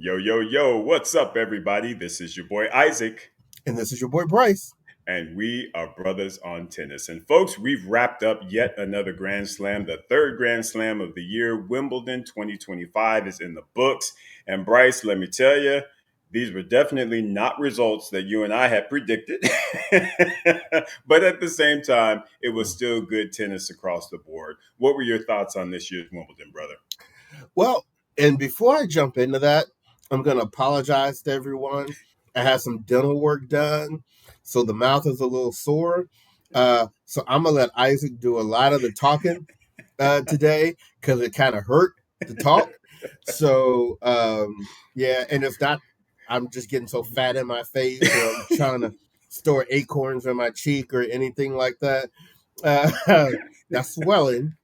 Yo, yo, yo, what's up, everybody? This is your boy Isaac, And this is your boy Bryce. and we are brothers on tennis. And folks, we've wrapped up yet another Grand Slam. The third Grand Slam of the year, Wimbledon 2025, is in the books. And Bryce, let me tell you, these were definitely not results that you and I had predicted. But at the same time, it was still good tennis across the board. What were your thoughts on this year's Wimbledon, brother? Well, and before I jump into that, I'm going to apologize to everyone. I had some dental work done, so the mouth is a little sore. So I'm going to let Isaac do a lot of the talking today because it kind of hurt to talk. So, yeah, and it's not, I'm just getting so fat in my face or I'm trying to store acorns in my cheek or anything like that. That swelling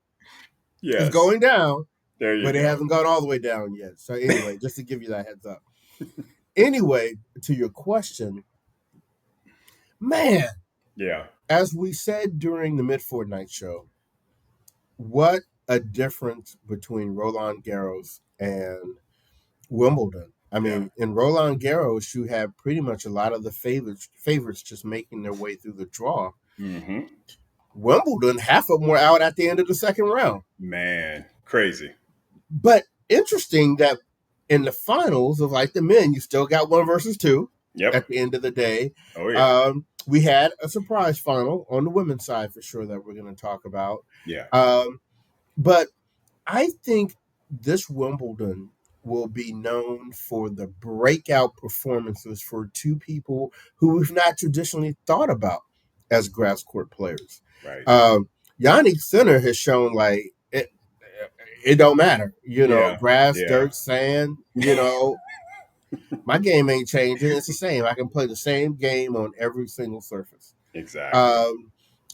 is Yes, going down, there you but it go. hasn't gone all the way down yet. So anyway, just to give you that heads up. Anyway, to your question, man, Yeah. as we said during the mid fortnight show, what a difference between Roland Garros and Wimbledon. I Yeah. mean, in Roland Garros, you have pretty much a lot of the favorites just making their way through the draw. Hmm. Wimbledon, half of them were out at the end of the second round. Man, crazy. But interesting that in the finals of like the men, you still got one versus two Yep. at the end of the day. Oh yeah. We had a surprise final on the women's side for sure that we're going to talk about. Yeah. But I think this Wimbledon will be known for the breakout performances for two people who we've not traditionally thought about as grass court players. Right. Jannik Sinner has shown like it don't matter, Yeah. grass, Yeah. dirt, sand, my game ain't changing. It's the same. I can play the same game on every single surface. Exactly.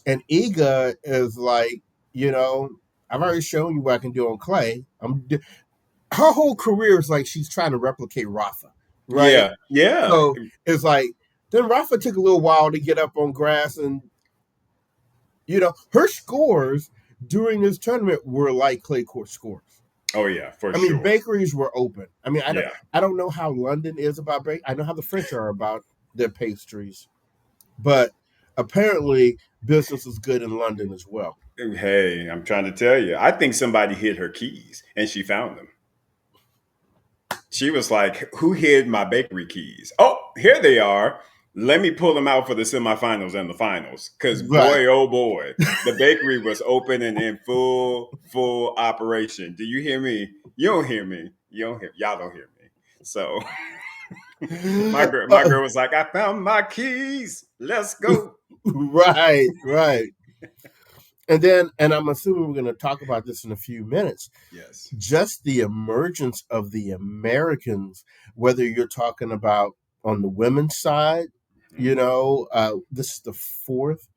And Iga is like, you know, I've already shown you what I can do on clay. Her whole career is like she's trying to replicate Rafa, right? Yeah. Yeah. So it's like then Rafa took a little while to get up on grass, and her scores during this tournament were like clay court scores. Oh yeah, for I mean, sure. bakeries were open. I mean, Yeah. I don't know how London is about bake. I know how the French are about their pastries, but apparently business is good in London as well. Hey, I'm trying to tell you. I think somebody hid her keys and she found them. She was like, "Who hid my bakery keys? Oh, here they are. Let me pull them out for the semifinals and the finals." Because Right. boy, oh boy, the bakery was open and in full operation. Do you hear me? You don't hear me. You don't hear. Y'all don't hear me. So my girl was like, "I found my keys. Let's go." Right, right. And I'm assuming we're going to talk about this in a few minutes. Yes. Just the emergence of the Americans, whether you're talking about on the women's side, this is the fourth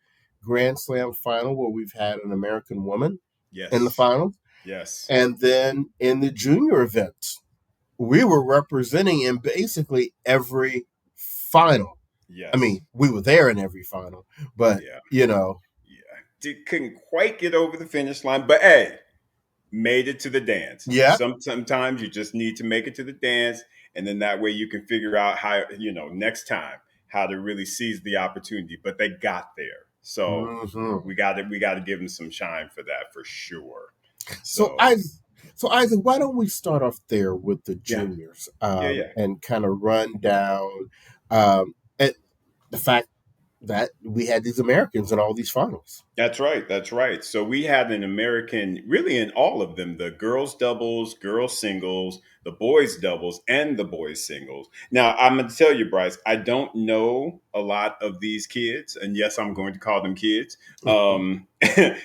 Grand Slam final where we've had an American woman in the Yes. finals. Yes. And then in the junior events, we were representing in basically every final. I Yes. mean, we were there in every final, but Yeah. you know, Yeah. Couldn't quite get over the finish line, but hey, made it to the dance. yeah. Sometimes you just need to make it to the dance, and then that way you can figure out how next time how to really seize the opportunity. But they got there, so Mhm. we got to give them some shine for that for sure. So So I, so Isaac, why don't we start off there with the yeah, juniors yeah, yeah. and kind of run down at the fact that we had these Americans in all these finals. That's right. That's right. So we had an American really in all of them, the girls doubles, girls singles, the boys doubles, and the boys singles. Now, I'm going to tell you, Bryce, I don't know a lot of these kids. And yes, I'm going to call them kids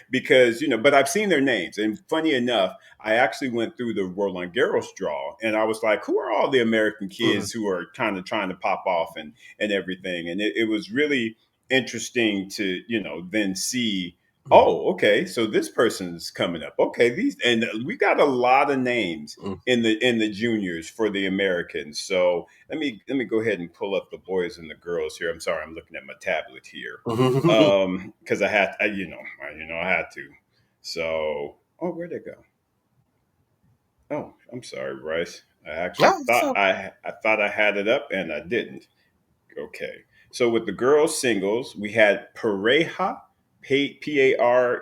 because, but I've seen their names. And funny enough, I actually went through the Roland Garros draw and I was like, who are all the American Mhm. kids who are kind of trying to pop off and everything? And it was really interesting to then see, oh, okay, so this person's coming up, okay, these, and we got a lot of names in the juniors for the Americans. So let me go ahead and pull up the boys and the girls here. I'm sorry, I'm looking at my tablet here because I had to. So, oh, where'd they go? Oh, I'm sorry, Bryce. I actually Yeah, thought so I thought I had it up and I didn't. Okay. So with the girls singles, we had Pareja, Pareja.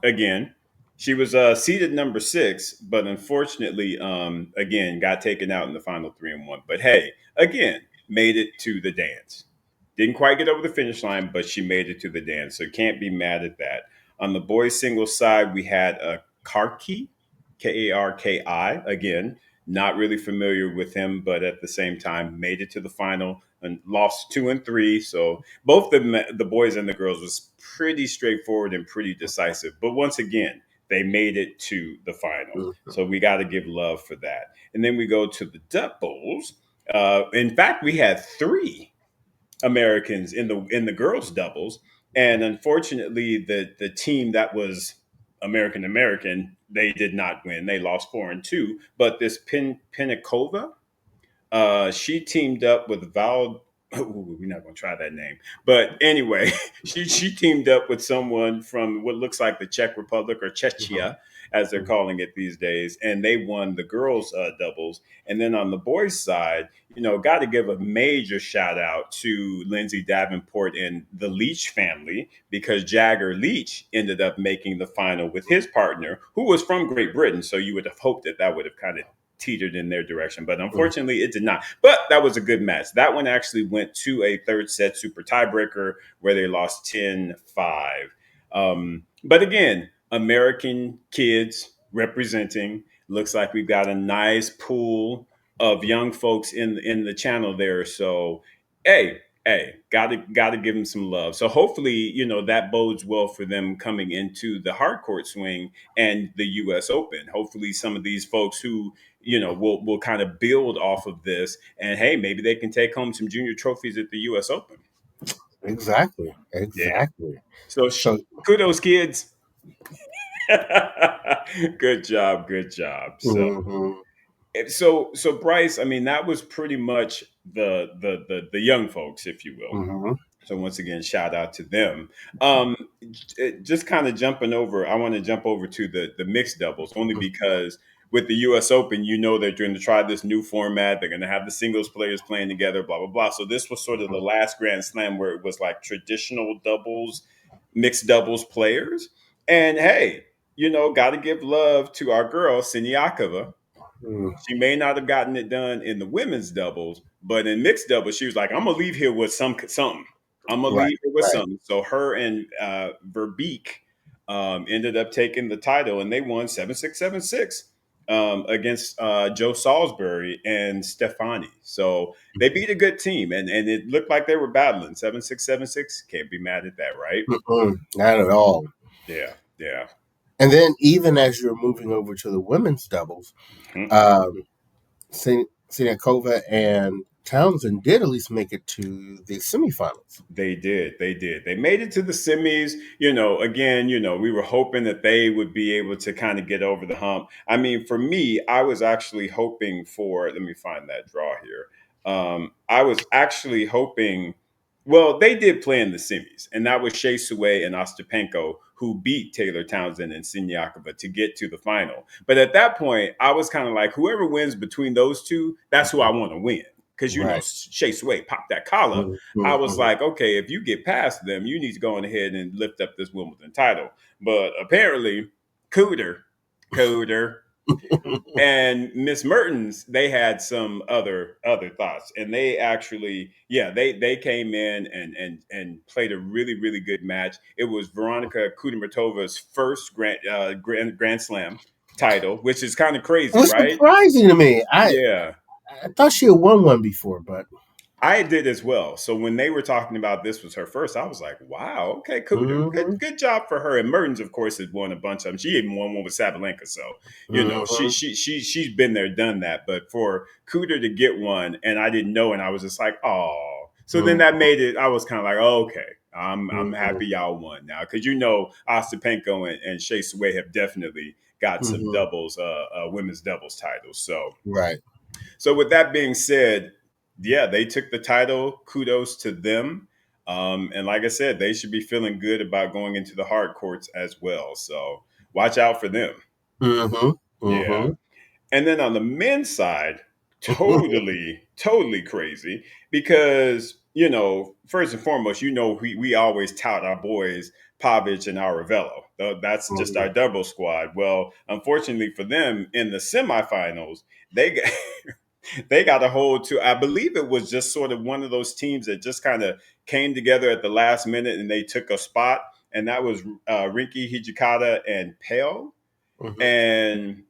Again, she was seeded number 6, but unfortunately, again, got taken out in the final 3-1. But hey, again, made it to the dance. Didn't quite get over the finish line, but she made it to the dance. So can't be mad at that. On the boys singles side, we had a Karki, Karki. Again, not really familiar with him, but at the same time, made it to the final and lost 2 and 3. So both the boys and the girls was pretty straightforward and pretty decisive. But once again, they made it to the final. mhm, So we got to give love for that. And then we go to the doubles. In fact, we had 3 Americans in the girls doubles, and unfortunately, the team that was American, they did not win. They lost 4-2. But this Pinikova, she teamed up with Val. Ooh, we're not going to try that name, but anyway, she teamed up with someone from what looks like the Czech Republic or mhm, Czechia, as they're mhm, calling it these days, and they won the girls' doubles. And then on the boys' side, got to give a major shout out to Lindsay Davenport and the Leach family because Jagger Leach ended up making the final with his partner, who was from Great Britain. So you would have hoped that would have kind of teetered in their direction, but mhm. unfortunately it did not. But that was a good match. That one actually went to a third set super tiebreaker where they lost 10-5. But again, American kids representing. Looks like we've got a nice pool of young folks in the channel there. So, hey, gotta give them some love. So hopefully, that bodes well for them coming into the hard court swing and the U.S. Open. Hopefully, some of these folks who will kind of build off of this, and hey, maybe they can take home some junior trophies at the U.S. Open. Exactly, Yeah. exactly. So So, kudos, kids. Good job, good job. So mhm, so Bryce, I mean, that was pretty much the young folks, if you will. mhm, So once again, shout out to them. Um, just kind of jumping over, I want to jump over to the mixed doubles only because with the U.S. Open, they're going to try this new format. They're going to have the singles players playing together, blah blah blah. So this was sort of the last Grand Slam where it was like traditional doubles, mixed doubles players. And hey, got to give love to our girl Siniakova. mhm. She may not have gotten it done in the women's doubles, but in mixed doubles, she was like, "I'm gonna leave here with something. I'm gonna Right, leave here with right. something." So her and Verbeek ended up taking the title, and they won 7-6, 7-6 against Joe Salisbury and Stefani. So they beat a good team, and it looked like they were battling 7-6, 7-6. Can't be mad at that, right? Mm-mm, not at all. Yeah, yeah. And then even as you're moving over to the women's doubles, Mhm. um, Sinakova and Townsend did at least make it to the semifinals. They did. They did. They made it to the semis. Again, we were hoping that they would be able to kind of get over the hump. I mean, for me, I was actually hoping for, let me find that draw here. I was actually hoping, well, they did play in the semis, and that was Shea Sue and Ostapenko who beat Taylor Townsend and Siniakova to get to the final. But at that point, I was kind of like, whoever wins between those two, that's who I want to win. Because, Right. Shea Sue popped that collar. Mhm, I was mhm. like, okay, if you get past them, you need to go on ahead and lift up this Wimbledon title. But apparently, Cooter, Cooter, and Miss Mertens, they had some other thoughts, and they actually, yeah, they came in and played a really good match. It was Veronika Kudermetova's first Grand Slam title, which is kind of It crazy, was right? surprising to me. Yeah, I thought she had won one before, but I did as well. So when they were talking about this was her first, I was like, "Wow, okay, Cooter, hmm good job for her." And Mertens, of course, has won a bunch of them. She even won one with Sabalenka, so hmm she's been there, done that. But for Cooter to get one, and I didn't know, and I was just like, "Oh." So then that hmm made it. I was kind of like, oh, "Okay, I'm hmm happy y'all won now," because Ostapenko and Shea Sue have definitely got some hmm doubles, women's doubles titles. right. So with that being said, yeah, they took the title. Kudos to them. And like I said, they should be feeling good about going into the hard courts as well. So watch out for them. hmm Yeah. hmm And then on the men's side, totally crazy because, first and foremost, we always tout our boys, Pavic and Aravello. That's just our double squad. Well, unfortunately for them, in the semifinals, they got, they got a hold to, I believe it was just sort of one of those teams that just kind of came together at the last minute and they took a spot. And that was Rinky Hijikata and Pale, Mhm. and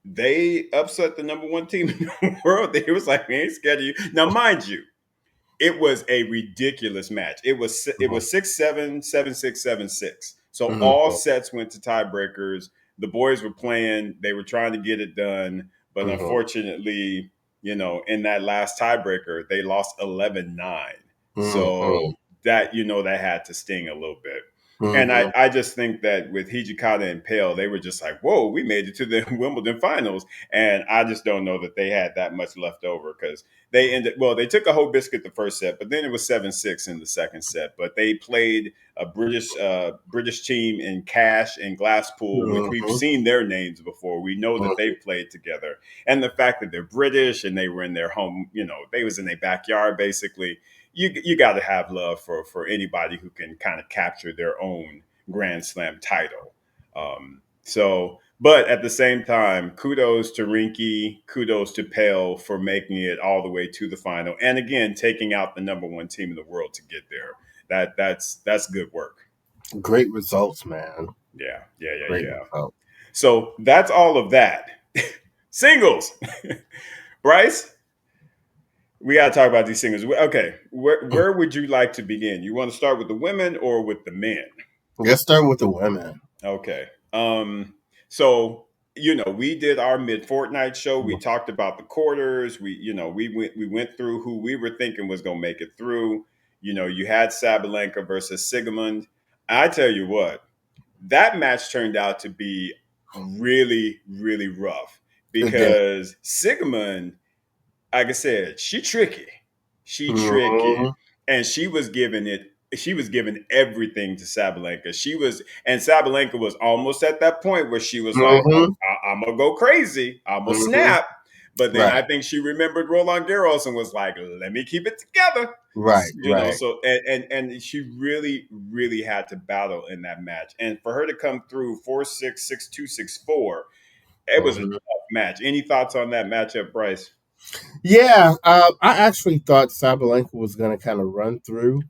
they upset the number one team in the world. They was like, we ain't scared of you. Now, mind you, it was a ridiculous match. It was 6-7, 7-6, 7-6. So Mhm. all Mhm. sets went to tiebreakers. The boys were playing, they were trying to get it done, but Mhm. unfortunately, in that last tiebreaker, they lost 11-9. Mhm. So that had to sting a little bit. And I, Mhm. I just think that with Hijikata and Pale, they were just like, whoa, we made it to the Wimbledon finals. And I just don't know that they had that much left over because they took a whole biscuit the first set, but then it was 7-6 in the second set. But they played a British team in Cash and Glasspool, which we've Mhm. seen their names before. We know that they've played together. And the fact that they're British and they were in their home, they was in their backyard basically. You got to have love for anybody who can kind of capture their own Grand Slam title. But at the same time, kudos to Rinky, kudos to Pale for making it all the way to the final, and again taking out the number one team in the world to get there. That's good work. Great results, man. Great Yeah. results. So that's all of that. Singles, Bryce. We got to talk about these singles. Okay, where would you like to begin? You want to start with the women or with the men? Let's start with the women. Okay. So we did our mid fortnight show. We talked about the quarters. We went through who we were thinking was going to make it through. You had Sabalenka versus Sigamond. I tell you what, that match turned out to be really, really rough It did. because Sigamond, like I said, she tricky. She tricky. Mhm. And she was giving everything to Sabalenka. And Sabalenka was almost at that point where she was like, oh, Mhm. I'm gonna go crazy. I'm gonna Mhm. snap. But then I Right. think she remembered Roland Garros and was like, let me keep it together. Right. Right. So and she really, really had to battle in that match. And for her to come through 4-6, 6-2, 6-4, it was a Mhm. tough match. Any thoughts on that matchup, Bryce? Yeah, I actually thought Sabalenka was going to kind of run through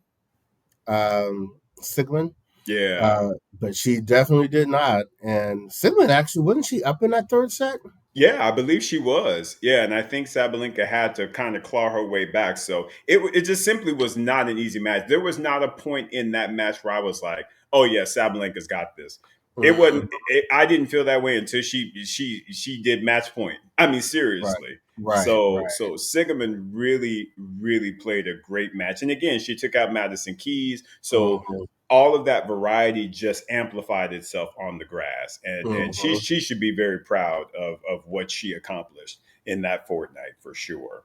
Sigmund, Yeah. uh, but she definitely did not. And Sigmund actually wasn't she up in that third set? Yeah, I believe she was. Yeah, and I think Sabalenka had to kind of claw her way back. So it just simply was not an easy match. There was not a point in that match where I was like, "Oh yeah, Sabalenka's got this." It wasn't. Mhm. I didn't feel that way until she did match point. I mean, Right. seriously. Right. So Sigerman really played a great match, and again, she took out Madison Keys. So Mhm. all of that variety just amplified itself on the grass, and she Mhm. she should be very proud of what she accomplished in that fortnight for sure.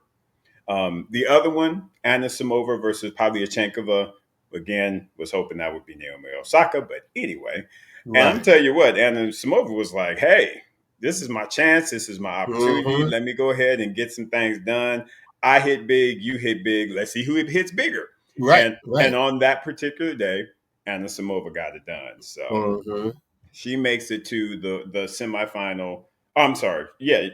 The other one, Anna Samova versus Pavlyuchenkova, again was hoping that would be Naomi Osaka, but anyway. And I'm Right. tell you what, Anna Samova was like, "Hey, this is my chance. This is my opportunity. Mhm. Let me go ahead and get some things done. I hit big, you hit big. Let's see who hits bigger." Right. And Right. on that particular day, Anna Samova got it done. So Mhm. she makes it to the semifinal. Oh, I'm sorry. Yeah.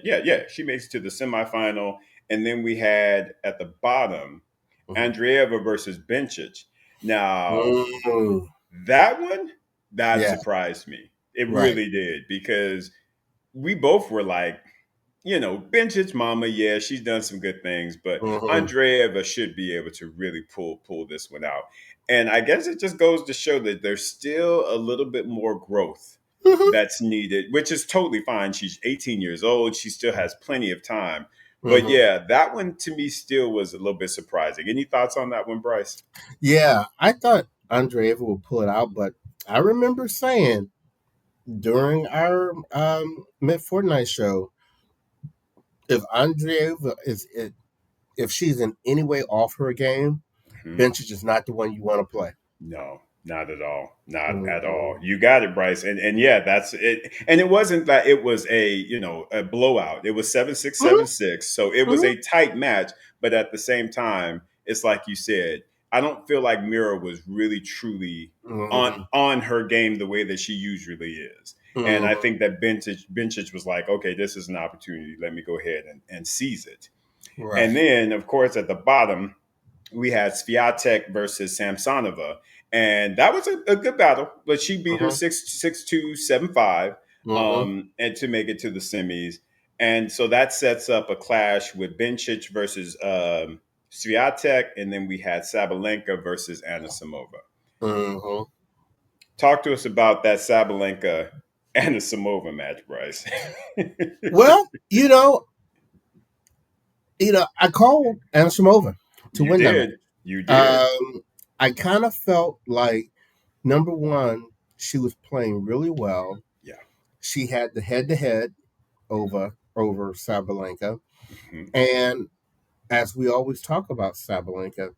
She makes it to the semifinal, and then we had at the bottom Mhm. Andreeva versus Bencic. Now Mhm. that one that Yeah. surprised me. It Right. really did because we both were like, Bencic's mama, yeah, she's done some good things, but Mhm. Andreeva should be able to really pull this one out. And I guess it just goes to show that there's still a little bit more growth Mhm. that's needed, which is totally fine. She's 18 years old. She still has plenty of time. But Mhm. yeah, that one to me still was a little bit surprising. Any thoughts on that one, Bryce? Yeah, I thought Andreeva would pull it out, but I remember saying during our mid fortnight show, if Andreeva if she's in any way off her game, Mhm. Bencic is not the one you want to play. No. Not at all. Not at all. Mhm. You got it, Bryce. And yeah, that's it. And it wasn't that it was a blowout. It was 7-6, Mhm. 7-6. So it was Mhm. a tight match, but at the same time, it's like you said, I don't feel like Mira was really truly Mhm. on her game the way that she usually is. And I Mhm. think that Bencic was like, okay, this is an opportunity. Let me go ahead and seize it. And Right. then, of course, at the bottom, we had Swiatek versus Samsonova, and that was a good battle. But she beat her Mhm. 6-2, 7-5, Mhm. and to make it to the semis. And so that sets up a clash with Bencic versus Swiatek, and then we had Sabalenka versus Anisimova. Mhm. Talk to us about that Sabalenka Anisimova match, Bryce. Well, I called Anisimova to You win that match. did, you did. Um, I kind of felt like number one, she was playing really well. Yeah. She had the head to head over Sabalenka, Mhm. and as we always talk about Sabalenka,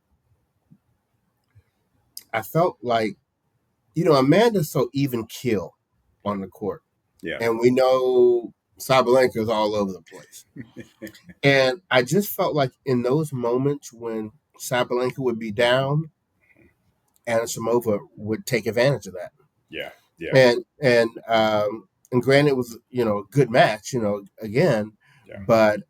I felt like Amanda's so even kill on the court, Yeah. and we know Sabalenka's all over the place. And I just felt like in those moments when Sabalenka would be down, Anisimova would take advantage of that. Yeah. Yeah. And granted, it was a good match, again, Yeah. but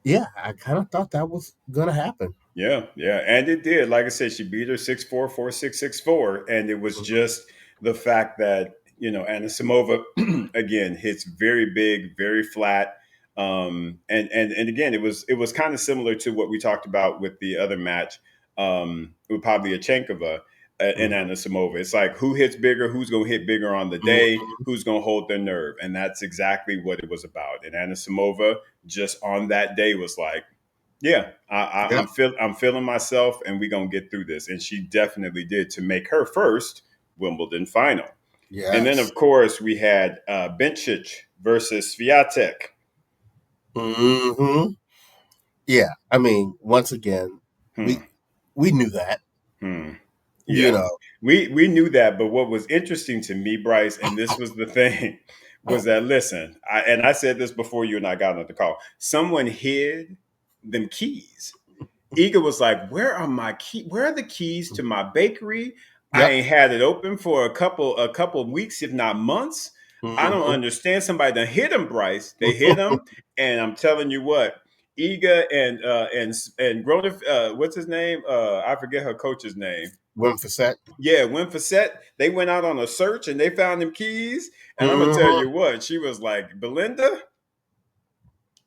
yeah, I kind of thought that was gonna happen. Yeah, yeah, and it did. Like I said, she beat her 6-4, 4-6, 6-4, and it was Mhm. just the fact that Anisimova again hits very big, very flat, and again it was kind of similar to what we talked about with the other match with Pavlyuchenkova and Mhm. Anisimova. It's like who hits bigger, who's going to hit bigger on the day, Mhm. who's going to hold their nerve, and that's exactly what it was about. And Anisimova just on that day was like, yeah, Yeah. I'm feeling myself, and we're gonna get through this. And she definitely did to make her first Wimbledon final. And then, Yes. of course, we had Bencic versus Swiatek. Hmm. Yeah. I mean, once again, Hmm. we we knew that. Hmm. You Yeah, know. we knew that. But what was interesting to me, Bryce, and this was the thing, was that listen, I said this before you and I got on the call. Someone hid them keys. Ega was like, "Where are my key? Where are the keys to my bakery? I Yep. ain't had it open for a couple of weeks, if not months. I don't Hmm. understand. Somebody done hit him, Bryce. They hit him, and I'm telling you what, Ega and Grona, what's his name? I forget her coach's name. Went for set. Yeah, Winfrey, they went out on a search and they found them keys. And I'm gonna tell Hmm. you what, she was like, Belinda,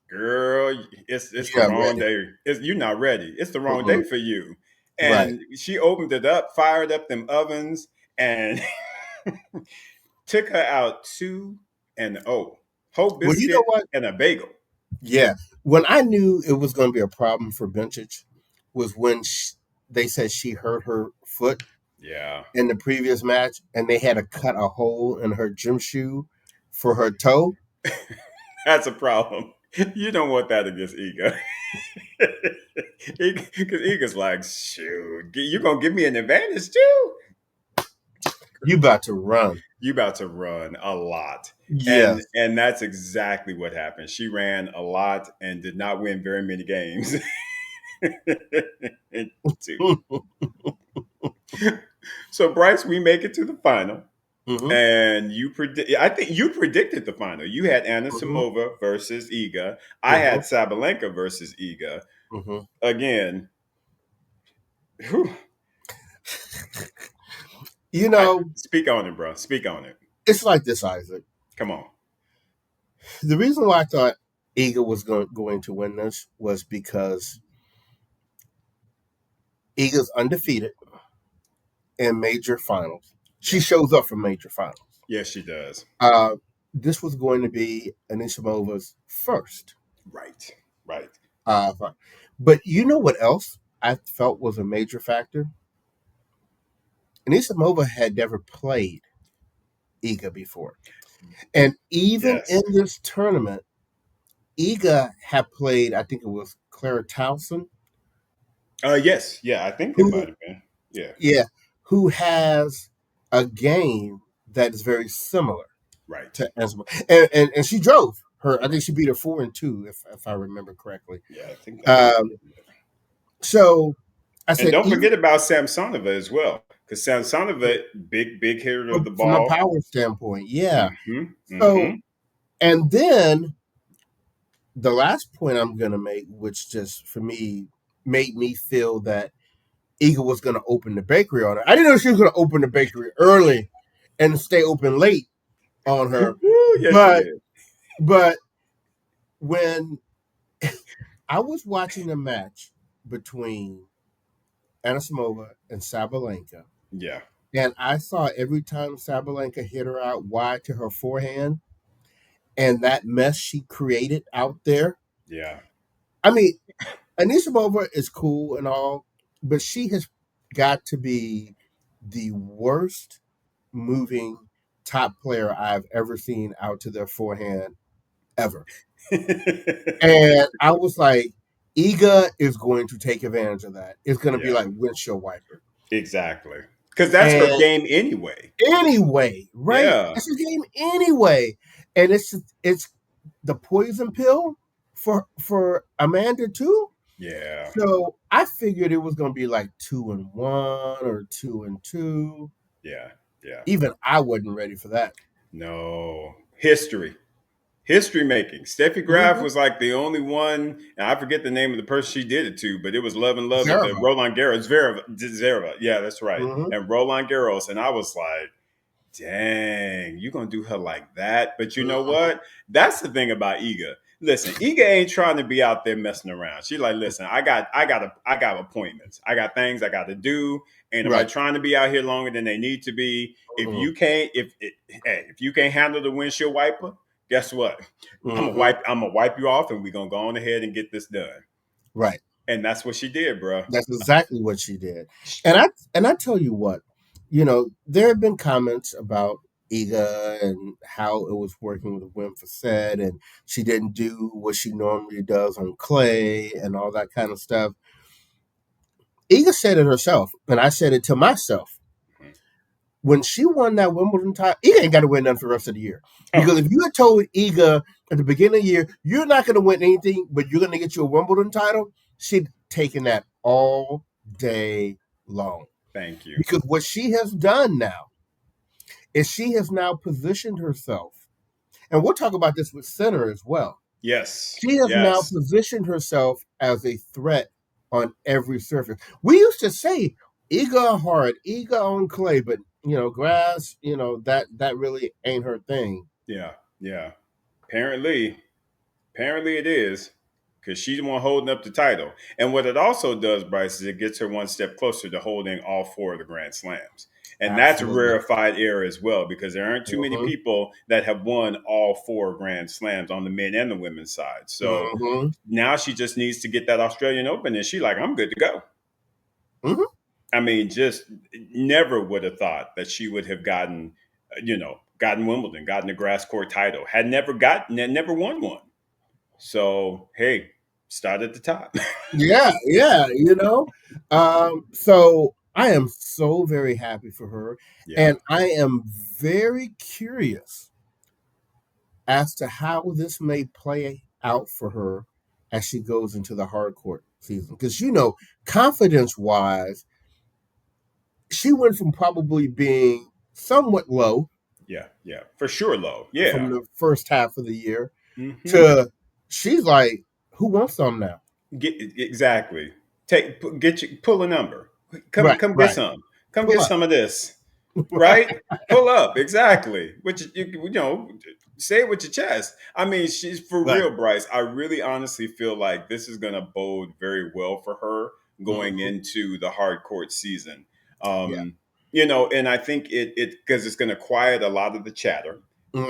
girl, it's the You're not wrong ready. day. You're not ready. It's the wrong Mm-mm. day for you. Right. And she opened it up, fired up them ovens, and took her out 2-0. Whole Well, you know biscuit what? and a bagel. Yeah. When I knew it was going to be a problem for Bencic was when they said she hurt her foot Yeah, in the previous match, and they had to cut a hole in her gym shoe for her toe. that's a problem. You don't want that against Ega. Because Ega's like, shoot, you gonna give me an advantage too? You about to run? You about to run a lot. And Yes. and that's exactly what happened. She ran a lot and did not win very many games. So Bryce, we make it to the final. Hmm. And I think you predicted the final. You had Anna Hmm. Samova versus Iga. I had Hmm. Sabalenka versus Iga. Hmm. Again, whew, You know, speak on it, bro. Speak on it. it's like this, Isaac. Come on. The reason why I thought Eagle was going to win this was because Eagle's undefeated in major finals. She Yeah. shows up for major finals. Yes, she does. Uh, this was going to be Anishimova's first. Right. Right. Fight. But you know what else I felt was a major factor? Anisimova had never played Iga before. And even in Yes. this tournament, Iga had played, I think it was Clara Towson, Yes. Yeah, I think it might who, have been. Yeah. yeah, who has a game that is very similar Right. to Esma. And she drove her. I think she beat her 4-2, if I remember correctly. Yeah, I think she Um, did. so I And said, don't even forget about Samsonova as well, because Samsonova, big hitter of the from a ball. power standpoint, yeah. Hmm. So Hmm. and then the last point I'm gonna make, which just for me made me feel that Eagle was gonna open the bakery on her. I didn't know she was gonna open the bakery early and stay open late on her. Yes, you But did. but when I was watching a match between Anisimova and Sabalenka, Yeah, and I saw every time Sabalenka hit her out wide to her forehand, and that mess she created out there. yeah. I mean, Anisimova is cool and all, but she has got to be the worst moving top player I've ever seen out to their forehand ever. And I was like, Iga is going to take advantage of that. It's going to be Yeah, like windshield wiper. exactly. Because that's her And game anyway. anyway, right? Yeah, It's a game anyway, and it's the poison pill for Amanda too. yeah, So I figured it was going to be like 2-1 or 2-2. yeah, yeah. Even I wasn't ready for that. No. History making. Steffi Graf Mm-hmm. was like the only one, and I forget the name of the person she did it to, but it was Love and Love at the Zerva. Roland Garros. Zverev. Yeah, that's right. Mm-hmm. And Roland Garros. And I was like, dang, you gonna do her like that? But you know Mm-hmm. what? That's the thing about Iga. Listen, Iga ain't trying to be out there messing around. She like, listen, I got appointments. I got things I got to do. Ain't nobody Right. trying to be out here longer than they need to be. If Mm-hmm. you can't, hey, if you can't handle the windshield wiper, guess what? Mm-hmm. I'm gonna wipe you off, and we're gonna go on ahead and get this done. Right. And that's what she did, bro. That's exactly what she did. And I tell you what, there have been comments about Iga and how it was working with Wimfacet and she didn't do what she normally does on clay and all that kind of stuff. Iga said it herself, and I said it to myself. When she won that Wimbledon title, Iga ain't got to win nothing for the rest of the year. Oh, Because if you had told Iga at the beginning of the year, you're not going to win anything, but you're going to get you a Wimbledon title, she'd taken that all day long. thank you. Because what she has done now is she has now positioned herself, and we'll talk about this with Sinner as well. Yes, She has now yes, positioned herself as a threat on every surface. We used to say Iga hard, Iga on clay, but grass, that really ain't her thing. yeah, yeah. Apparently, Apparently it is, because she's the one holding up the title. And what it also does, Bryce, is it gets her one step closer to holding all four of the Grand Slams. And that's a Absolutely. rarefied air as well, because there aren't too many Mm-hmm. people that have won all four Grand Slams on the men and the women's side. So Mm-hmm. now she just needs to get that Australian Open, and she like, I'm good to go. Mm-hmm. I mean, just never would have thought that she would have gotten, gotten Wimbledon, gotten the grass court title, never won one. So hey, start at the top. Yeah, yeah, So I am so very happy for her, Yeah, and I am very curious as to how this may play out for her as she goes into the hard court season. Because, confidence wise, she went from probably being somewhat low yeah, yeah, for sure. Low, from yeah. the first half of the year Hmm. to she's like, who wants some now? Exactly. Get you pull a number. Right, Come get right. some. Come Pull get up. some of this. Right? Pull up. Exactly. Which say it with your chest. I mean, she's for Right. real, Bryce. I really honestly feel like this is going to bode very well for her going Hmm. into the hard court season. Yeah. Um, and I think it because it's going to quiet a lot of the chatter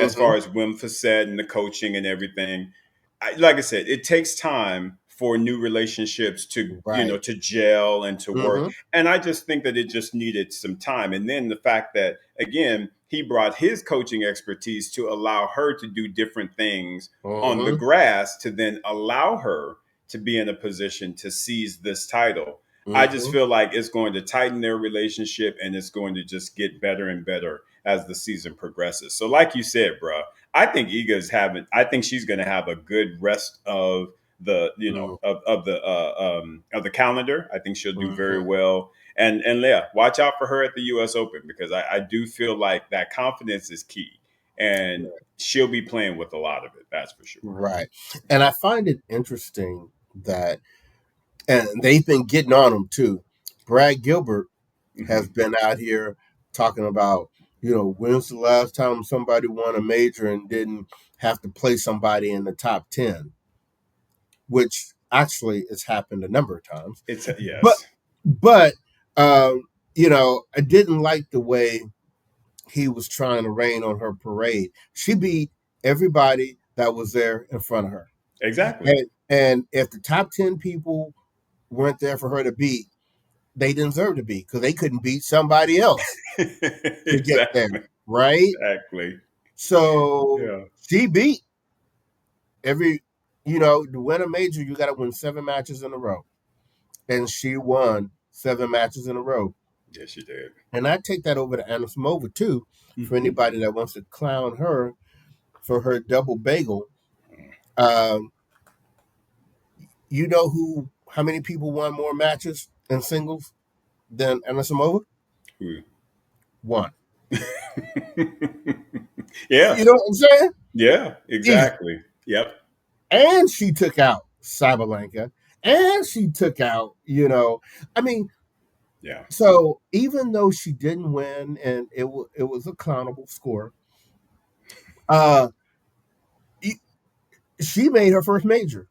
as Hmm. far as Wim Facet and the coaching and everything. Like I said, it takes time for new relationships to Right. to gel and to work. Hmm. And I just think that it just needed some time. And then the fact that again he brought his coaching expertise to allow her to do different things on the Hmm. grass to then allow her to be in a position to seize this title. I just Mm-hmm. feel like it's going to tighten their relationship and it's going to just get better and better as the season progresses. So, like you said, bro, I think Iga's having. I think she's going to have a good rest of the of the calendar. I think she'll do very Mm-hmm. well. And yeah, watch out for her at the U.S. Open because I do feel like that confidence is key, and she'll be playing with a lot of it. That's for sure. Right. And I find it interesting that, and they've been getting on him too. Brad Gilbert has Hmm. been out here talking about, when's the last time somebody won a major and didn't have to play somebody in the top 10, which actually has happened a number of times. It's But, yes, but, um, I didn't like the way he was trying to rain on her parade. She beat everybody that was there in front of her. exactly. And if the top 10 people weren't there for her to beat, they deserve to beat because they couldn't beat somebody else to get there, Exactly. right? Exactly. So Yeah. she beat every, to win a major, you got to win 7 matches in a row. And she won 7 matches in a row. Yes, you did. And I take that over to Anna Samova too, for Hmm. anybody that wants to clown her for her double bagel. Um, how many people won more matches in singles than Anna Samova? Ooh. One. Yeah. You know what I'm saying? Yeah. Easy. Exactly. Yep. And she took out Sabalenka. And she took out, I mean, Yeah. so even though she didn't win and it was a countable score, uh, she made her first major.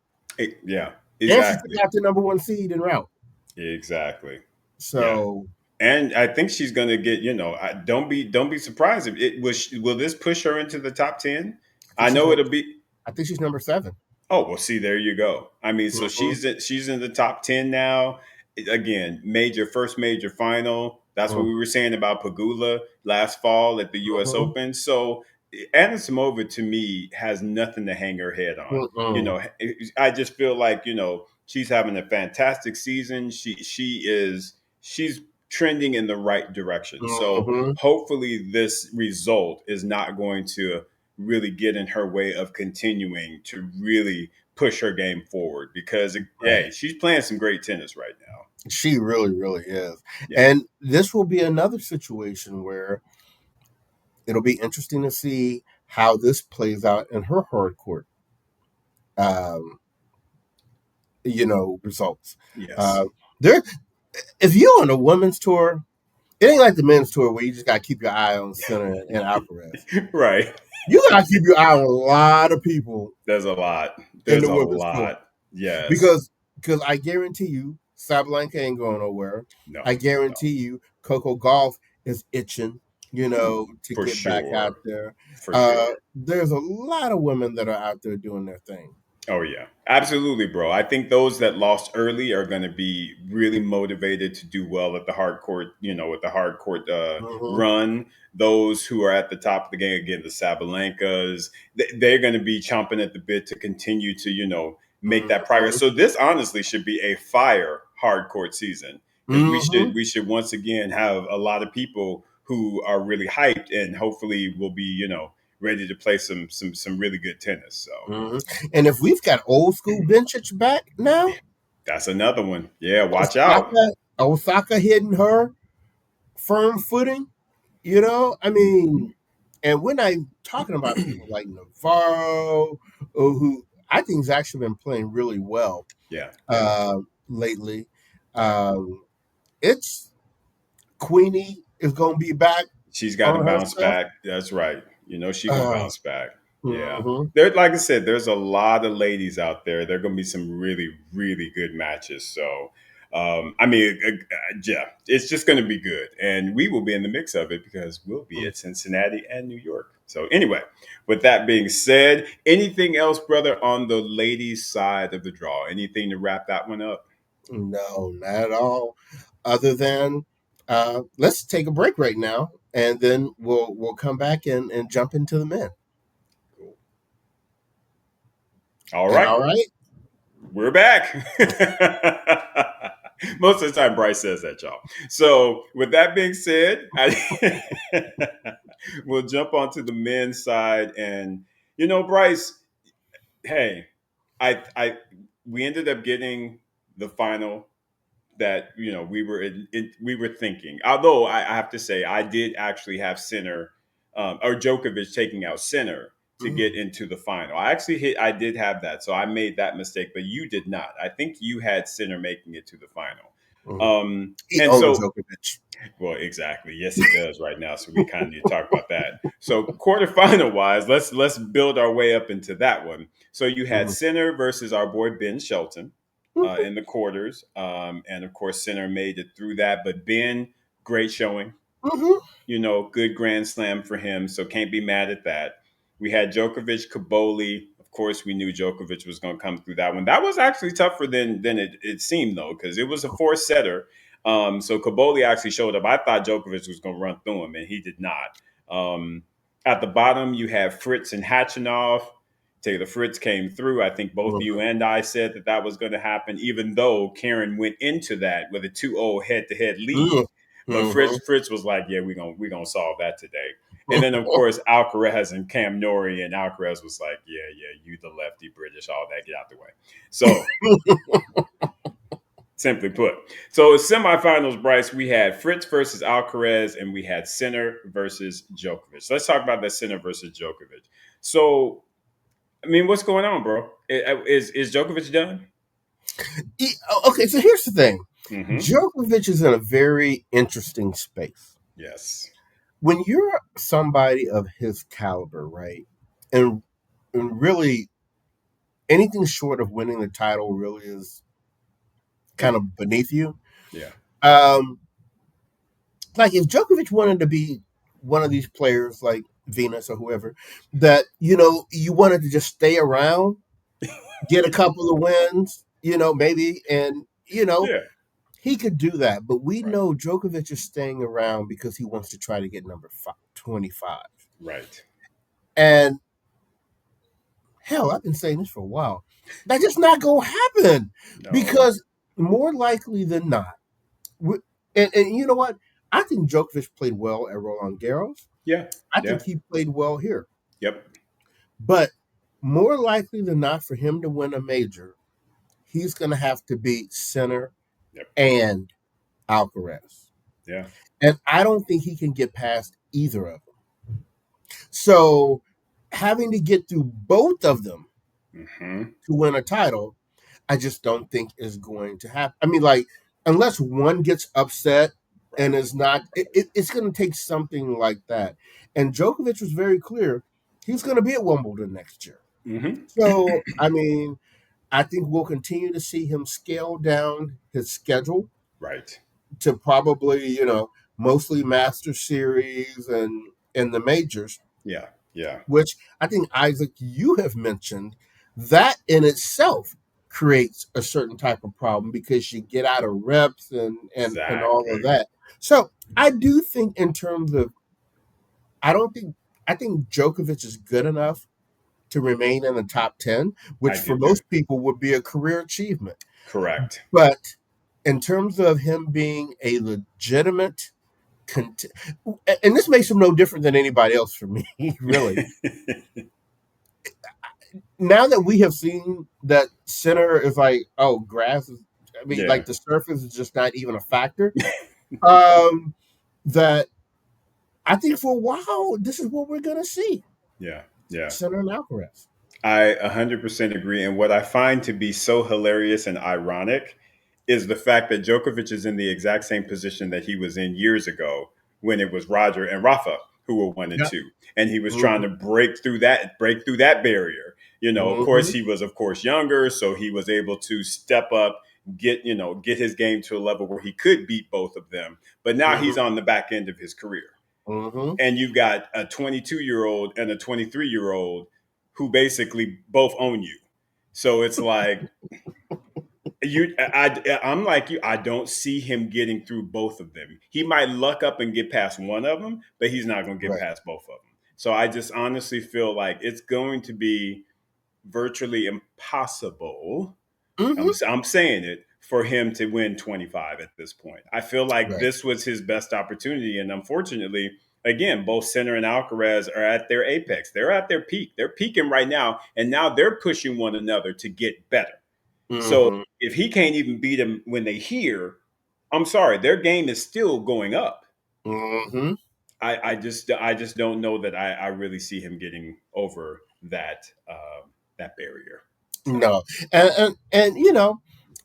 Yeah. And she took Exactly. out the number one seed in route. Exactly. Yeah. So And I think she's going to get. Don't be surprised if it was. Will this push her into the top 10? I think I she's know number it'll be. I think she's number 7. Oh well, see, there you go. I mean, so Mm-hmm. she's in the top 10 now. Again, first major final. That's what we were saying about Pagula last fall at the U.S. Mm-hmm. Open. So Anna Samova to me has nothing to hang her head on. Mm-mm. I just feel like she's having a fantastic season. She's trending in the right direction. So Mm-hmm. hopefully, this result is not going to really get in her way of continuing to really push her game forward because Right. hey, she's playing some great tennis right now. She really, really is. Yeah. And this will be another situation where it'll be interesting to see how this plays out in her hard court, um, results. Yes. Uh, there, if you're on a women's tour, it ain't like the men's tour where you just got to keep your eye on Sinner and Alcaraz. Right. You got to keep your eye on a lot of people There's a lot. in There's the a women's tour lot. Yes. because I guarantee you, Sabalenka ain't going nowhere. No. I No. guarantee you, Coco Golf is itching, to For get back out sure. there. For sure. There's a lot of women that are out there doing their thing. Oh yeah, absolutely, bro. I think those that lost early are going to be really motivated to do well at the hard court. With the hard court Mm-hmm. run. Those who are at the top of the game, again, the Sabalenkas, they're going to be chomping at the bit to continue to make that progress. Mm-hmm. So this honestly should be a fire hard court season because we Mm-hmm. should we should once again have a lot of people who are really hyped and hopefully will be ready to play some really good tennis. So. Mm-hmm. And if we've got old school vintage back now, That's another one. Yeah, watch out. Osaka hitting her firm footing, I mean, and we're not talking about people like Navarro, who I think has actually been playing really well Yeah, yeah. lately. Um, it's Queenie is going to be back She's got to on her bounce stuff. back. That's right. She's gonna Uh, bounce back. Yeah. mhm. Like I said, there's a lot of ladies out there. There are gonna be some really, really good matches. So I mean, yeah, it's just going to be good, and we will be in the mix of it because we'll be at Cincinnati and New York. So anyway, with that being said, anything else, brother, on the ladies' side of the draw? Anything to wrap that one up? No, not at all. Other than let's take a break right now, and then we'll come back and jump into the men. Cool. All And right. all right. We're back. Most of the time, Bryce says that, y'all. So, with that being said, we'll jump onto the men's side. And, Bryce, hey, we ended up getting the final that we were thinking. Although I have to say, I did actually have Sinner or Djokovic taking out Sinner to get Mm, into the final. I did have that, so I made that mistake, but you did not. I think you had Sinner making it to the final. mm. He And owns so, Djokovic. well, exactly. Yes, he does right now. So we kind of need to talk about that. So quarterfinal wise, let's build our way up into that one. So you had Mhm, Sinner versus our boy Ben Shelton mhm, in the quarters, and of course Sinner made it through that. But Ben, great showing. mhm, Good Grand Slam for him. So can't be mad at that. We had Djokovic, Kaboli. Of course, we knew Djokovic was going to come through that one. That was actually tougher than it seemed, though, because it was a four setter. So Kaboli actually showed up. I thought Djokovic was going to run through him, and he did not. Um, at the bottom, you have Fritz and Hachinov. Taylor Fritz came through. I think both you mhm, and I said that was going to happen, even though Karen went into that with a 2-0 head-to-head lead. mhm, But mhm. Fritz was like, "Yeah, we gonna solve that today." And then of course Alcaraz and Cam Nori, and Alcaraz was like, "Yeah, you the lefty British, all that, get out the way." So simply put, so semifinals, Bryce, we had Fritz versus Alcaraz, and we had Sinner versus Djokovic. So let's talk about that Sinner versus Djokovic. So I mean, what's going on, bro? Is Djokovic done? Okay, so here's the thing. Mm-hmm. Djokovic is in a very interesting space. Yes. When you're somebody of his caliber, right, and and really anything short of winning the title really is kind of beneath you. Yeah. Um, like if Djokovic wanted to be one of these players like Venus or whoever, that you wanted to just stay around, get a couple of wins, maybe, and Yeah. he could do that. But we Right. know Djokovic is staying around because he wants to try to get number 25. Right. And hell, I've been saying this for a while. That's just not gonna happen No. because more likely than not, we- and you know what? I think Djokovic played well at Roland Garros. Yeah. I Yeah. think he played well here. Yep. But more likely than not, for him to win a major, he's going to have to beat Sinner Yep. and Alcaraz. Yeah. And I don't think he can get past either of them. So having to get through both of them Mm-hmm. to win a title, I just don't think is going to happen. I mean, like, unless one gets upset Right. and is not, it's going to take something like that. And Djokovic was very clear he's going to be at Wimbledon next year. Mm-hmm. So, I mean, I think we'll continue to see him scale down his schedule Right. to probably, mostly Master Series and the majors, Yeah. Yeah. which I think Isaac, you have mentioned that in itself creates a certain type of problem because you get out of reps and all of Exactly. that. So I do think in terms of I don't think I think Djokovic is good enough to remain in the top 10, I which do for too. most people would be a career achievement. Correct. But in terms of him being a legitimate cont- and this makes him no different than anybody else for me, really. Now that we have seen that center is like, oh, grass is, I mean, Yeah. like the surface is just not even a factor. Um, that I think for a while, this is what we're gonna see. Yeah. Yeah. Center and Alcaraz. I 100% agree. And what I find to be so hilarious and ironic is the fact that Djokovic is in the exact same position that he was in years ago when it was Roger and Rafa who were one and Yeah. two. And he was trying Mm-hmm. to break through that barrier. Of course, Mm-hmm. he was, of course, younger, so he was able to step up, get his game to a level where he could beat both of them. But now he's Mm-hmm. on the back end of his career, Mm-hmm. and you've got a 22-year-old and a 23-year-old who basically both own you. So it's like I'm like you. I don't see him getting through both of them. He might luck up and get past one of them, but he's not going to get Right. past both of them. So I just honestly feel like it's going to be virtually impossible. I'm, Mm-hmm. I'm saying it for him to win 25 at this point. I feel like Right. this was his best opportunity. And unfortunately, again, both Sinner and Alcaraz are at their apex. They're at their peak. They're peaking right now. And now they're pushing one another to get better. So Mm-hmm. if he can't even beat them when they hear, I'm sorry, their game is still going up. Mm-hmm. I just don't know that I really see him getting over that barrier. So No, and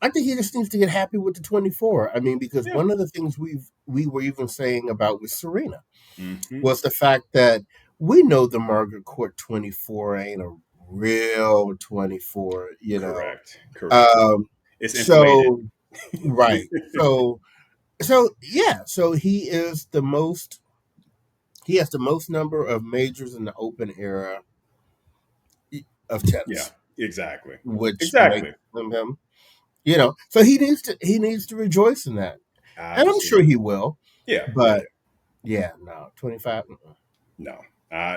I think he just needs to get happy with the 24. I mean, because yeah. one of the things we were even saying about with Serena Hmm. was the fact that we know the Margaret Court 24 ain't a real 24. Correct. Correct. Um, It's inflated. so right, so yeah, so he has the most number of majors in the Open era of Yeah, tennis, exactly. which makes Exactly. him. So he needs to rejoice in that, and I'm sure Absolutely. he will. Yeah, yeah, But yeah. yeah, no, 25. No.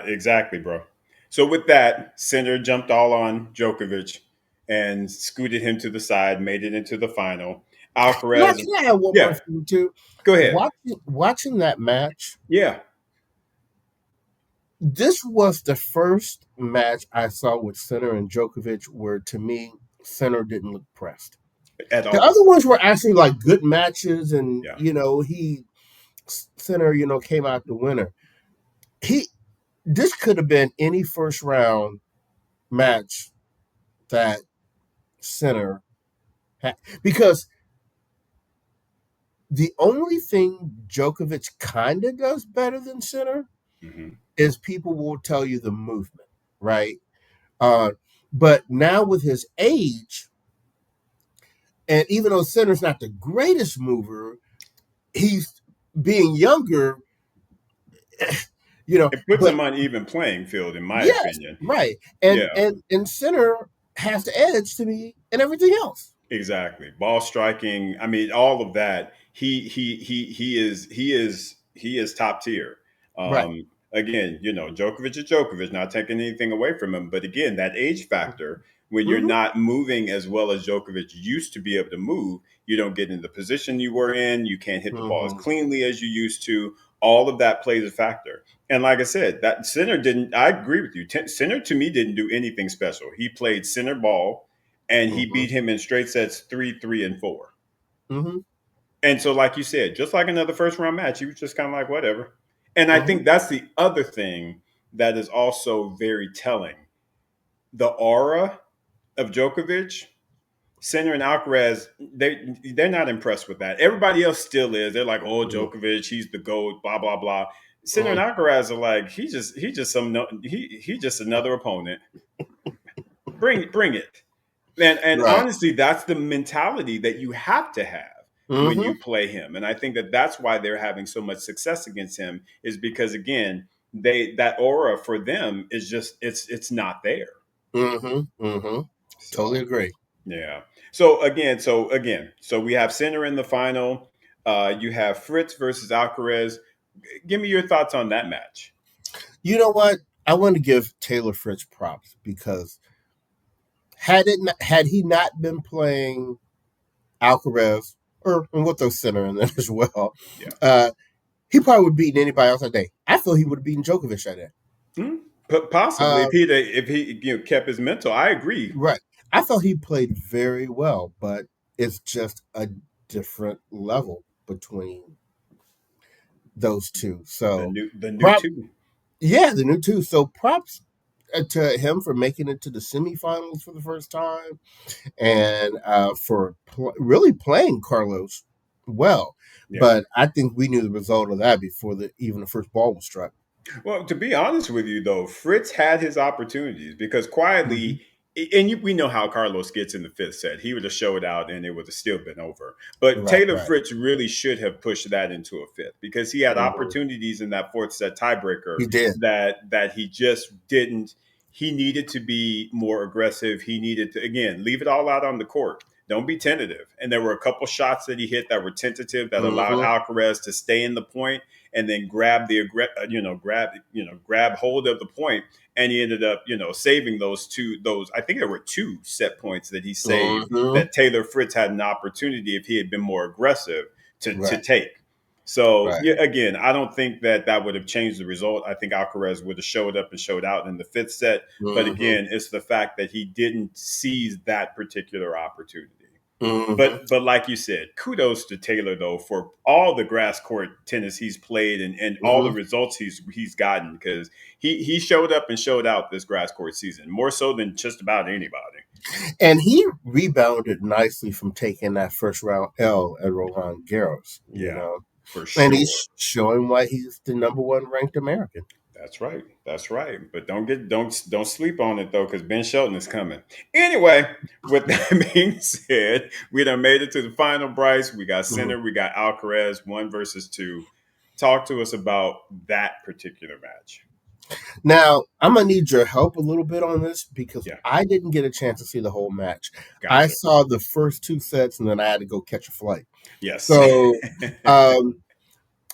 Exactly, bro. So with that, Sinner jumped all on Djokovic and scooted him to the side, made it into the final. Alcaraz, Can I have one more yeah, thing too? go ahead. Watching that match, Yeah, this was the first match I saw with Sinner and Djokovic where, to me, Sinner didn't look pressed. at The all. other ones were actually like good matches, and Yeah. he Sinner, came out the winner. He This could have been any first round match that Sinner had, because the only thing Djokovic kind of does better than Sinner Hmm. is people will tell you the movement, right? Uh, but now with his age, and even though Sinner's not the greatest mover, he's being younger, It puts but him on even playing field, in my yes, opinion. right. And Yeah. and Sinner has the edge to me and everything else. Exactly. Ball striking. I mean, all of that. He is top tier. Right. Again, Djokovic is Djokovic, not taking anything away from him. But again, that age factor, when you're Hmm. not moving as well as Djokovic used to be able to move, you don't get in the position you were in. You can't hit the ball as Hmm. cleanly as you used to. All of that plays a factor. And like I said, that Sinner didn't. I agree with you. Sinner to me didn't do anything special. He played center ball and he Hmm. beat him in straight sets 3-3 and 4. Hmm. And so, like you said, just like another first round match, he was just kind of like, whatever. And I Hmm. think that's the other thing that is also very telling. The aura of Djokovic, Sinner and Alcaraz, they're not impressed with that. Everybody else still is. They're like, oh, Hmm. Djokovic, he's the GOAT, blah, blah, blah. Sinner and Hmm. Alcaraz are like, he just another opponent. Bring it. And Right. honestly, that's the mentality that you have to have when Hmm. you play him. And I think that that's why they're having so much success against him is because again, that aura for them is just it's not there. Hmm. Hmm. Totally So agree. yeah. So we have Sinner in the final. You have Fritz versus Alcaraz. Give me your thoughts on that match. You know what? I want to give Taylor Fritz props because had he not been playing Alcaraz or and with those center in there as well, Yeah. uh, he probably would have beaten anybody else that day. I feel he would have beaten Djokovic that day. Hmm? Possibly Uh, if he kept his mental. I agree. right. I felt he played very well, but it's just a different level between those two. The So, new prop, two. yeah, the new two. So, props to him for making it to the semifinals for the first time and for really playing Carlos well. Yeah. But I think we knew the result of that before even the first ball was struck. Well, to be honest with you, though, Fritz had his opportunities because Hmm. quietly, we know how Carlos gets in the fifth set. He would have showed out and it would have still been over. But Right, Taylor right. Fritz really should have pushed that into a fifth because he had Hmm. opportunities in that fourth set tiebreaker He did. that he just didn't. He needed to be more aggressive. He needed to, again, leave it all out on the court. Don't be tentative. And there were a couple shots that he hit that were tentative that allowed Hmm. Alcaraz to stay in the point. and then grab hold of the point, and he ended up saving those. I think there were two set points that he saved Mm-hmm. that Taylor Fritz had an opportunity, if he had been more aggressive, to Right. take. So Right. yeah, again, I don't think that would have changed the result. I think Alcaraz would have showed up and showed out in the fifth set. But Mm-hmm. again, it's the fact that he didn't seize that particular opportunity. Mm-hmm. But like you said, kudos to Taylor though for all the grass court tennis he's played, and all the Mm-hmm. results he's gotten, because he showed up and showed out this grass court season, more so than just about anybody. And he rebounded nicely from taking that first round L at Roland Garros, Yeah, for and sure. he's showing why he's the number one ranked American. That's right. That's right. But don't sleep on it though, because Ben Shelton is coming. Anyway, with that being said, we done made it to the final, Bryce. We got Mhm. Sinner, we got Alcaraz, 1 versus 2. Talk to us about that particular match. Now, I'm gonna need your help a little bit on this because Yeah, I didn't get a chance to see the whole match. I gotcha. saw the first two sets, and then I had to go catch a flight. Yes. So, um,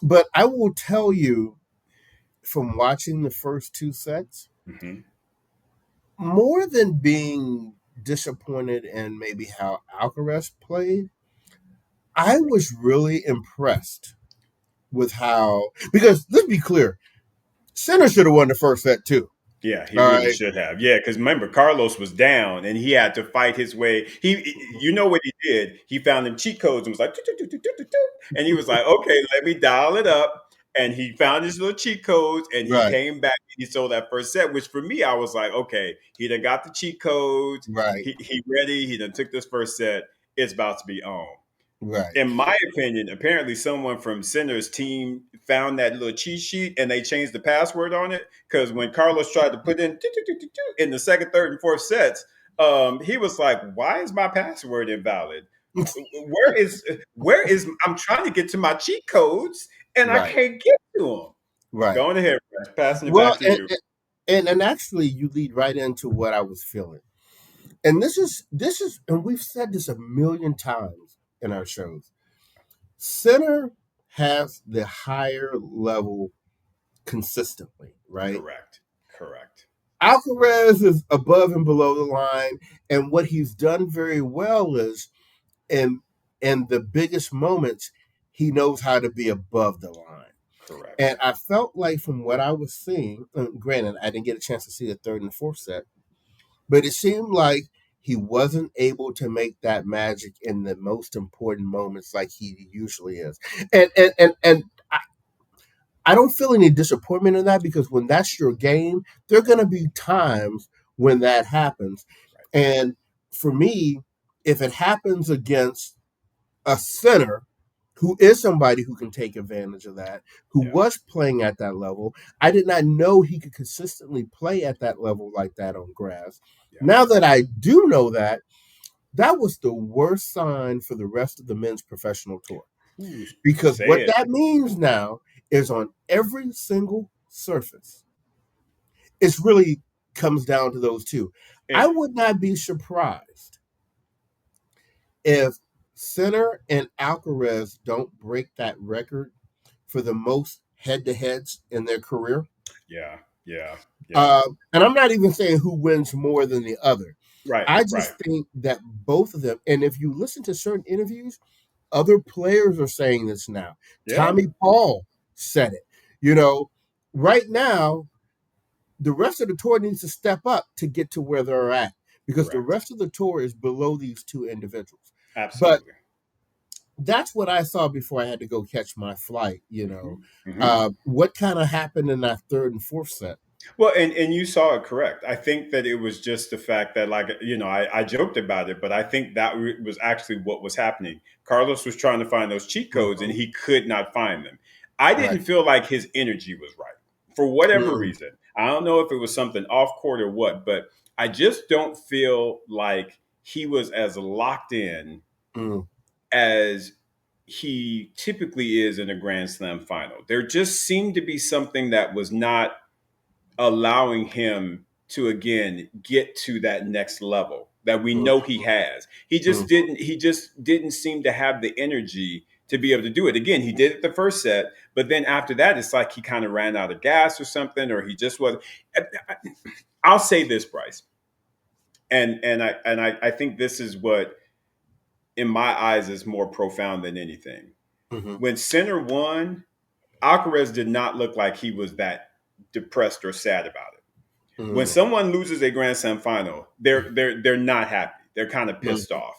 but I will tell you from watching the first two sets, hmm more than being disappointed in maybe how Alcaraz played, I was really impressed with how, because let's be clear, Center should have won the first set too. Yeah, he All really right. should have. Yeah, because remember, Carlos was down and he had to fight his way. You know what he did? He found them cheat codes and was like, "Toot, toot, toot, toot, toot, toot." And he was like, okay, let me dial it up. And he found his little cheat codes and he Right. came back and he sold that first set, which for me, I was like, okay, he done got the cheat codes. Right. He ready. He done took this first set. It's about to be on. Right. In my opinion, apparently someone from Sinner's team found that little cheat sheet and they changed the password on it. Because when Carlos tried to put in the second, third, and fourth sets, he was like, "Why is my password invalid? Where is? I'm trying to get to my cheat codes and I Right. can't get to them." Right. Going ahead, Brad. Passing it Well, back to you. and actually, you lead right into what I was feeling. And this is, and we've said this a million times in our shows. Center has the higher level consistently, right? Correct. Correct. Alcaraz is above and below the line, and what he's done very well is in in the biggest moments, he knows how to be above the line. Correct. And I felt like from what I was seeing, granted, I didn't get a chance to see the third and the fourth set, but it seemed like he wasn't able to make that magic in the most important moments like he usually is. And I don't feel any disappointment in that because when that's your game, there are going to be times when that happens. Right. And for me, if it happens against a center who is somebody who can take advantage of that, who Yeah. was playing at that level, I did not know he could consistently play at that level like that on grass. Yeah. Now that I do know that, that was the worst sign for the rest of the men's professional tour. Ooh, Because say what it. that means now is on every single surface, it really comes down to those two. I And would not be surprised if Sinner and Alcaraz don't break that record for the most head to heads in their career. yeah, yeah, yeah. And I'm not even saying who wins more than the other. Right, I right. just think that both of them, and if you listen to certain interviews, other players are saying this now. Yeah, Tommy Paul said it. You know, right now, the rest of the tour needs to step up to get to where they're at because the correct. rest of the tour is below these two individuals. But Absolutely. that's what I saw before I had to go catch my flight. Hmm. What kind of happened in that third and fourth set? Well, and you saw it correct. I think that it was just the fact that, like, I joked about it, but I think that was actually what was happening. Carlos was trying to find those cheat codes and Mhm. he could not find them. I Right. didn't feel like his energy was right for whatever Mm, reason. I don't know if it was something off court or what, but I just don't feel like he was as locked in mm, as he typically is in a Grand Slam final. There just seemed to be something that was not allowing him to again get to that next level that we mm, know he has. He just mm, didn't he just didn't seem to have the energy to be able to do it. Again, he did it the first set, but then after that, it's like he kind of ran out of gas or something, or he just wasn't. I'll say this, Bryce, and I think this is what, in my eyes, is more profound than anything. Mm-hmm. When Sinner won, Alcaraz did not look like he was that depressed or sad about it. When Mm-hmm. someone loses a Grand Slam final, they're not happy. They're kind of pissed off.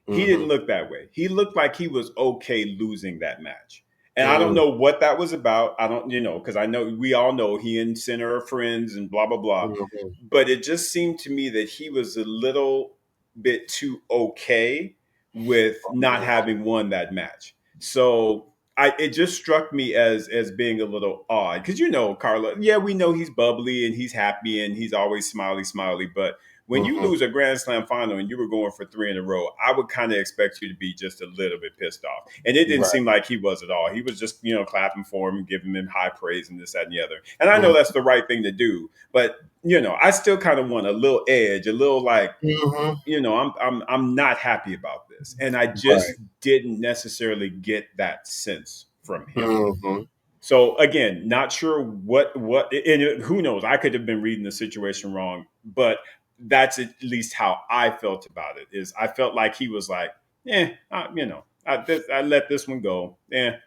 He didn't Mm-hmm. look that way. He looked like he was okay losing that match. And I don't Mm-hmm. know what that was about. I don't, because I know we all know he and Sinner are friends and blah blah blah. Mm-hmm. But it just seemed to me that he was a little bit too okay with not having won that match. So it just struck me as being a little odd because Carlo, yeah, we know he's bubbly and he's happy and he's always smiley, but when you Mm-hmm. lose a Grand Slam final and you were going for three in a row, I would kind of expect you to be just a little bit pissed off. And it didn't Right. seem like he was at all. He was just, clapping for him and giving him high praise and this, that, and the other. And I know Mm-hmm. that's the right thing to do, but I still kind of want a little edge, a little like, Mm-hmm. I'm not happy about this. And I Right. just didn't necessarily get that sense from him. Mm-hmm. So again, not sure and who knows? I could have been reading the situation wrong, but that's at least how I felt about it. Is I felt like he was like, I let this one go.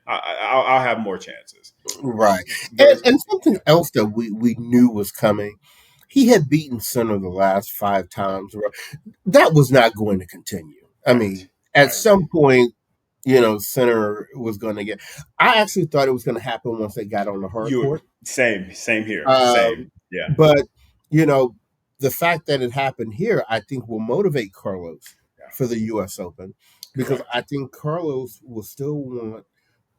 I'll have more chances. Right. And Vers- and something else that we knew was coming. He had beaten Center the last 5 times. That was not going to continue. I right, mean, at right. some point, Center was going to get. I actually thought it was going to happen once they got on the hard You court. same here, same. Um, Yeah, but you know, the fact that it happened here, I think, will motivate Carlos yeah. for the U.S. Open because Correct. I think Carlos will still want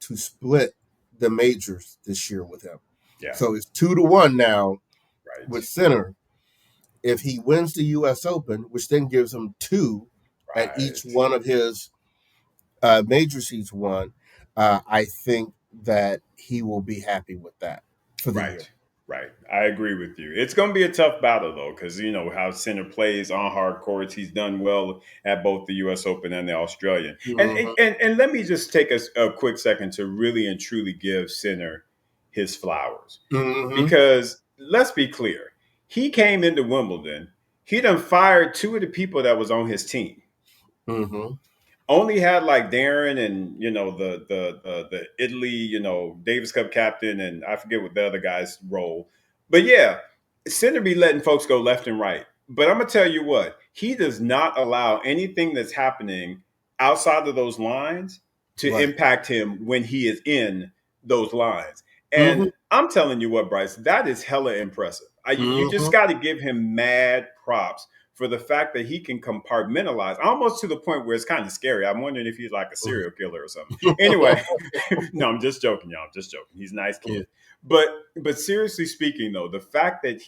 to split the majors this year with him. Yeah, So it's 2-1 now with right, Sinner. If he wins the U.S. Open, which then gives him two at each right. one of his majors he's won, I think that he will be happy with that for the year. Right, right. I agree with you. It's going to be a tough battle though, because you know how Sinner plays on hard courts. He's done well at both the U.S. Open and the Australian. And Mm-hmm. and let me just take a quick second to really and truly give Sinner his flowers, Mm-hmm. because let's be clear, he came into Wimbledon. He done fired two of the people that was on his team. Mm-hmm. Only had like Darren and the Italy Davis Cup captain, and I forget what the other guy's role. But yeah, Center be letting folks go left and right. But I'm gonna tell you what, he does not allow anything that's happening outside of those lines to Right. impact him when he is in those lines. Mm-hmm. And I'm telling you what, Bryce, that is hella impressive. You just Mm-hmm. got to give him mad props for the fact that he can compartmentalize almost to the point where it's kind of scary. I'm wondering if he's like a serial killer or something. Anyway, no, I'm just joking, y'all. I'm just joking. He's a nice kid. But seriously speaking, though, the fact that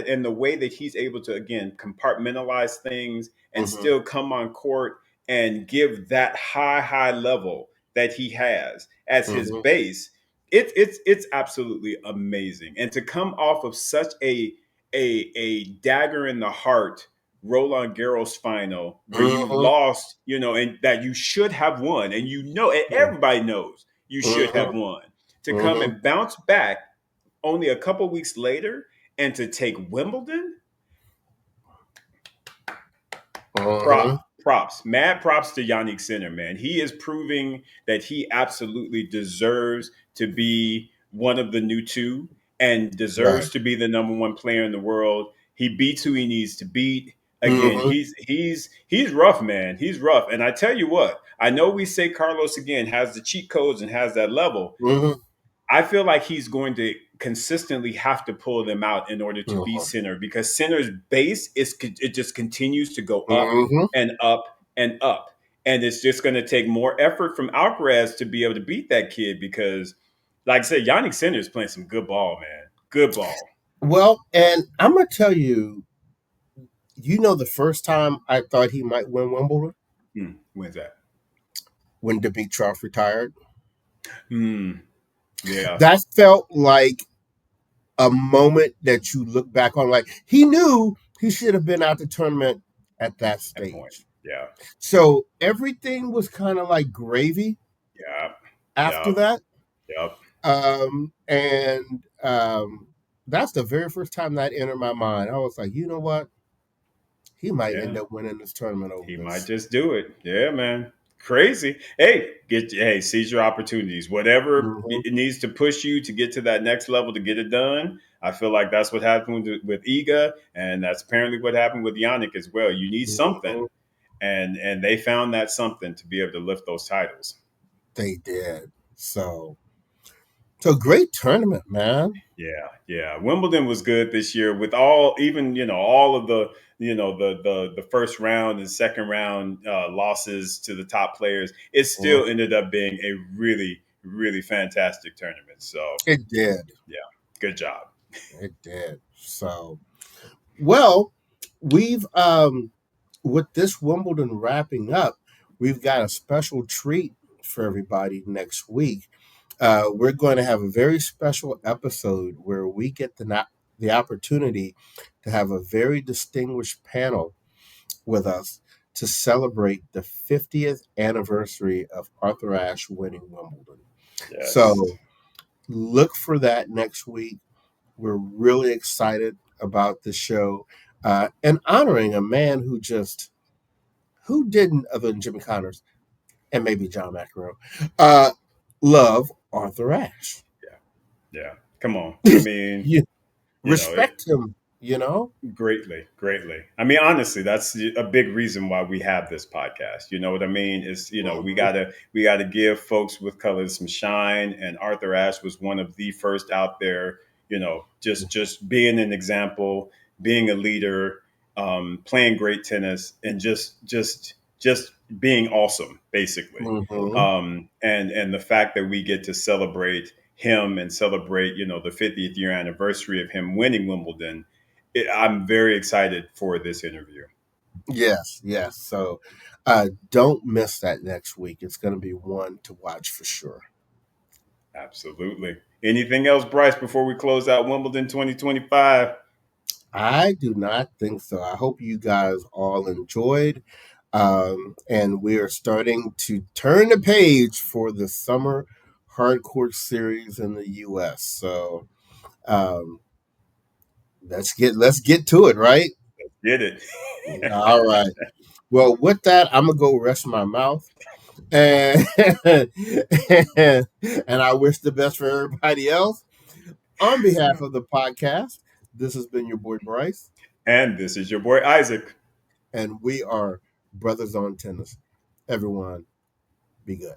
and the way that he's able to again compartmentalize things and Mm-hmm. still come on court and give that high level that he has as his Mm-hmm. base, it's absolutely amazing. And to come off of such a dagger in the heart Roland Garros final where you Mm-hmm. lost, and that you should have won, and and everybody knows you should have Mm-hmm. won. To come Mm-hmm. and bounce back only a couple weeks later and to take Wimbledon, Mm-hmm. mad props to Jannik Sinner, man. He is proving that he absolutely deserves to be one of the new two and Right. deserves to be the number one player in the world. He beats who he needs to beat. Again, Mm-hmm. he's rough, man. He's rough. And I tell you what, I know we say Carlos again has the cheat codes and has that level. Mm-hmm. I feel like he's going to consistently have to pull them out in order to beat Mm-hmm. Sinner because Sinner's base it just continues to go up Mm-hmm. and up and up, and it's just going to take more effort from Alcaraz to be able to beat that kid because, like I said, Yannick Sinner is playing some good ball, man. Good ball. Well, and I'm gonna tell you, the first time I thought he might win Wimbledon When's that? when Dimitrov retired. Hmm. Yeah. That felt like a moment that you look back on, like he knew he should have been out the tournament at that That point. stage. Yeah. So everything was kind of like gravy Yeah. after Yep. that. Yep. And that's the very first time that entered my mind. I was like, you know what? He might end Yeah. up winning this tournament over He might this. just do it. Yeah, man. Crazy. Hey, seize your opportunities. Whatever Hmm. it needs to push you to get to that next level to get it done. I feel like that's what happened with Iga, and that's apparently what happened with Yannick as well. You need something, Hmm. and they found that something to be able to lift those titles. They did. So great tournament, man. Yeah, yeah. Wimbledon was good this year with all, even all of the the first round and second round losses to the top players. It Mhm. still ended up being a really fantastic tournament. So It did. yeah, good job. It did. So well, we've with this Wimbledon wrapping up, we've got a special treat for everybody next week. We're going to have a very special episode where we get the opportunity to have a very distinguished panel with us to celebrate the 50th anniversary of Arthur Ashe winning Wimbledon. Yes, So look for that next week. We're really excited about the show and honoring a man who didn't, other than Jimmy Connors and maybe John McEnroe, uh, love Arthur Ashe. yeah, yeah. Come on. I mean, You you know, it, respect him, you know? greatly. I mean, honestly, that's a big reason why we have this podcast. You know what I mean? Is we Mhm. gotta give folks with colors some shine. And Arthur Ashe was one of the first out there. Just being an example, being a leader, playing great tennis, and just being awesome, basically. Mhm. And the fact that we get to celebrate him and celebrate the 50th year anniversary of him winning Wimbledon. I'm very excited for this interview. Yes, yes. So don't miss that next week. It's going to be one to watch for sure. Absolutely. Anything else, Bryce, before we close out Wimbledon 2025? I do not think so. I hope you guys all enjoyed. And we are starting to turn the page for the summer hardcourt series in the US. So um, let's get to it, right? Get it. All right. Well, with that, I'm gonna go rest my mouth. And, and I wish the best for everybody else. On behalf of the podcast, this has been your boy Bryce, And this is your boy Isaac. and we are Brothers on Tennis. Everyone, be good.